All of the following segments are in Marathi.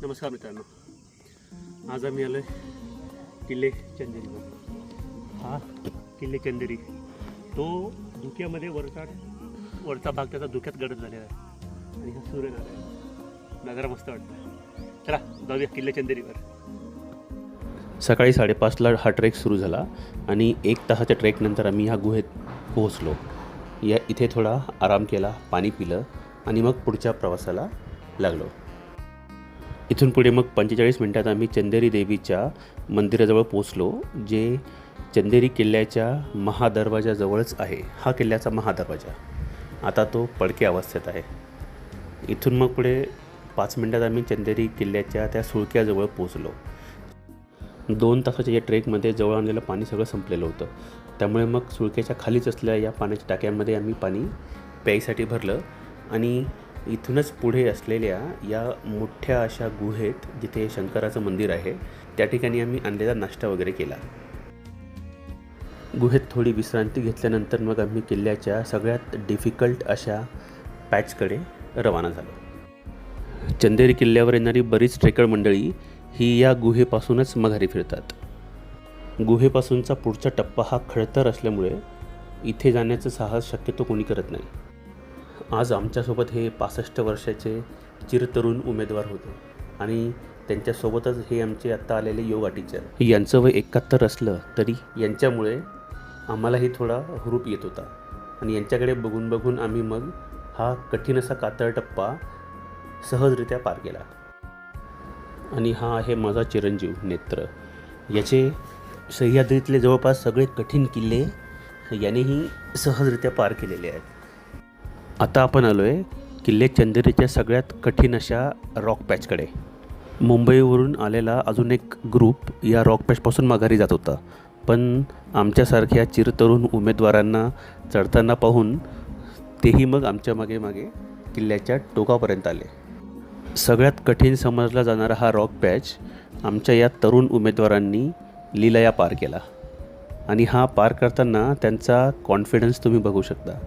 नमस्कार मित्रांनो, आज आम्ही आलो आहे किल्ले चंदेरीवर. हा किल्ले चंदेरी तो धुक्यामध्ये वरचा भाग त्याचा धुक्यात गडद झालेला आहे आणि हा सूर्य आहे. नजारा मस्त वाटतं. चला जाऊया किल्ले चंदेरीवर. सकाळी 5:30ला हा ट्रेक सुरू झाला आणि 1 तासाच्या ट्रेकनंतर आम्ही ह्या गुहेत पोहोचलो. इथे थोडा आराम केला, पाणी पिलं आणि मग पुढच्या प्रवासाला लागलो. इथून पुढे मग 45 मिनिटात आम्ही चंदेरी देवीच्या मंदिराजवळ पोहोचलो, जे चंदेरी किल्ल्याच्या महादरवाजाजवळच आहे. हा किल्ल्याचा महादरवाजा आता तो पडक्या अवस्थेत आहे. इथून मग पुढे 5 मिनिटात आम्ही चंदेरी किल्ल्याच्या त्या सुळक्याजवळ पोहोचलो. 2 तासाच्या या ट्रेकमध्ये जवळ आणलेलं पाणी सगळं संपलेलं होतं. त्यामुळे मग सुळक्याच्या खालीच असलेल्या या पाण्याच्या टाक्यांमध्ये आम्ही पाणी प्यायसाठी भरलं आणि इथूनच पुढे असलेल्या या मोठ्या अशा गुहेत, जिथे शंकराचं मंदिर आहे, त्या ठिकाणी आम्ही आणलेला नाश्ता वगैरे केला. गुहेत थोडी विश्रांती घेतल्यानंतर मग आम्ही किल्ल्याच्या सगळ्यात डिफिकल्ट अशा पॅचकडे रवाना झालो. चंदेरी किल्ल्यावर येणारी बरीच ट्रेकर मंडळी ही या गुहेपासूनच माघारी फिरतात. गुहेपासूनचा पुढचा टप्पा हा खडतर असल्यामुळे इथे जाण्याचं साहस शक्यतो कोणी करत नाही. आज आमच्यासोबत हे 65 वर्षाचे चिरतरुण उमेदवार होते आणि त्यांच्यासोबतच हे आमचे आत्ता आलेले योगा टीचर. यांचं वय 71 असलं तरी यांच्यामुळे आम्हालाही थोडा हुरूप येत होता आणि यांच्याकडे बघून बघून आम्ही मग हा कठीण असा कातळ टप्पा सहजरित्या पार केला. आणि हा आहे माझा चिरंजीव नेत्र. याचे सह्याद्रीतले जवळपास सगळे कठीण किल्ले यानेही सहजरित्या पार केलेले आहेत. आता आपण आलो आहे किल्ले चंदेरीच्या सगळ्यात कठीण अशा रॉक पॅचकडे. मुंबईवरून आलेला अजून एक ग्रुप या रॉक पॅचपासून माघारी जात होता, पण आमच्यासारख्या चिरतरुण उमेदवारांना चढताना पाहून तेही मग आमच्या मागे मागे किल्ल्याच्या टोकापर्यंत आले. सगळ्यात कठीण समजला जाणारा हा रॉक पॅच आमच्या या तरुण उमेदवारांनी लीलया पार केला आणि हा पार करताना त्यांचा कॉन्फिडन्स तुम्ही बघू शकता.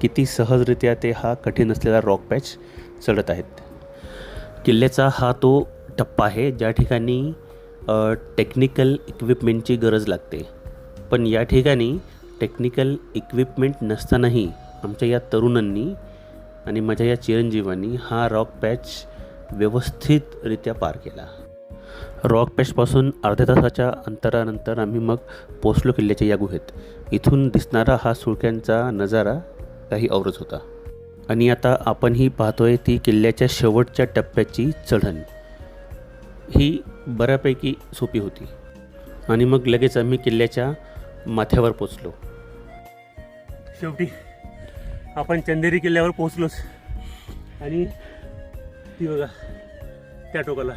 किती सहजरित्या ते हा कठीण असलेला रॉक पॅच चढत आहेत. किल्ल्याचा हा तो टप्पा आहे ज्या ठिकाणी टेक्निकल इक्विपमेंटची गरज लागते. पण या ठिकाणी टेक्निकल इक्विपमेंट नसतानाही आमच्या या तरुणांनी आणि माझ्या या चिरंजीवांनी हा रॉक पॅच व्यवस्थितरित्या पार केला. रॉक पॅचपासून अर्ध्या तासाच्या अंतरानंतर आम्ही मग पोचलो किल्ल्याच्या या गुहेत. इथून दिसणारा हा सुळक्यांचा नजारा काही औरच होता. आणि आता आपण ही पाहतोय ती किल्ल्याच्या शेवटच्या टप्प्याची चढण. ही बऱ्यापैकी सोपी होती आणि मग लगेच आम्ही किल्ल्याच्या माथ्यावर पोचलो. शेवटी आपण चंदेरी किल्ल्यावर पोहोचलोच आणि ती बघा त्या टोकाला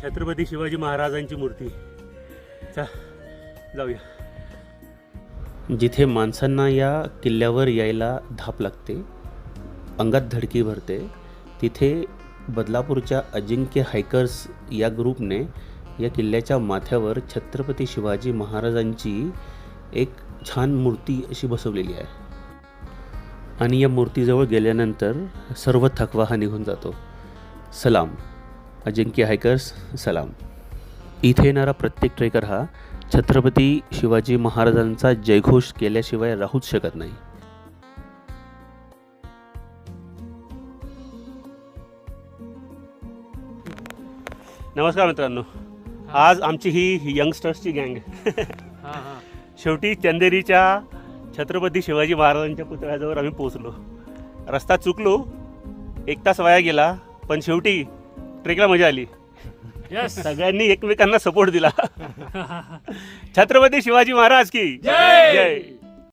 छत्रपती शिवाजी महाराजांची मूर्ती. जाऊया. जिथे माणसांना या किल्ल्यावर यायला धाप लागते, अंगात धडकी भरते, तिथे बदलापूरच्या अजिंक्य हायकर्स या ग्रुपने या किल्ल्याच्या माथ्यावर छत्रपती शिवाजी महाराजांची एक छान मूर्ती अशी बसवलेली आहे. आणि या मूर्तीजवळ गेल्यानंतर सर्व थकवा हा निघून जातो. सलाम अजिंक्य हायकर्स, सलाम. इथे येणारा प्रत्येक ट्रेकर हा छत्रपती शिवाजी महाराजांचा जयघोष केल्याशिवाय राहूच शकत नाही. नमस्कार मित्रांनो, आज आमची ही यंगस्टर्सची गँग शेवटी चंदेरीच्या छत्रपती शिवाजी महाराजांच्या पुतळ्याजवळ आम्ही पोहोचलो. रस्ता चुकलो, 1 तास वाया गेला, पण शेवटी ट्रेकला मजा आली. सगळ्यांनी एकमेकांना सपोर्ट दिला. छत्रपती शिवाजी महाराज की जय.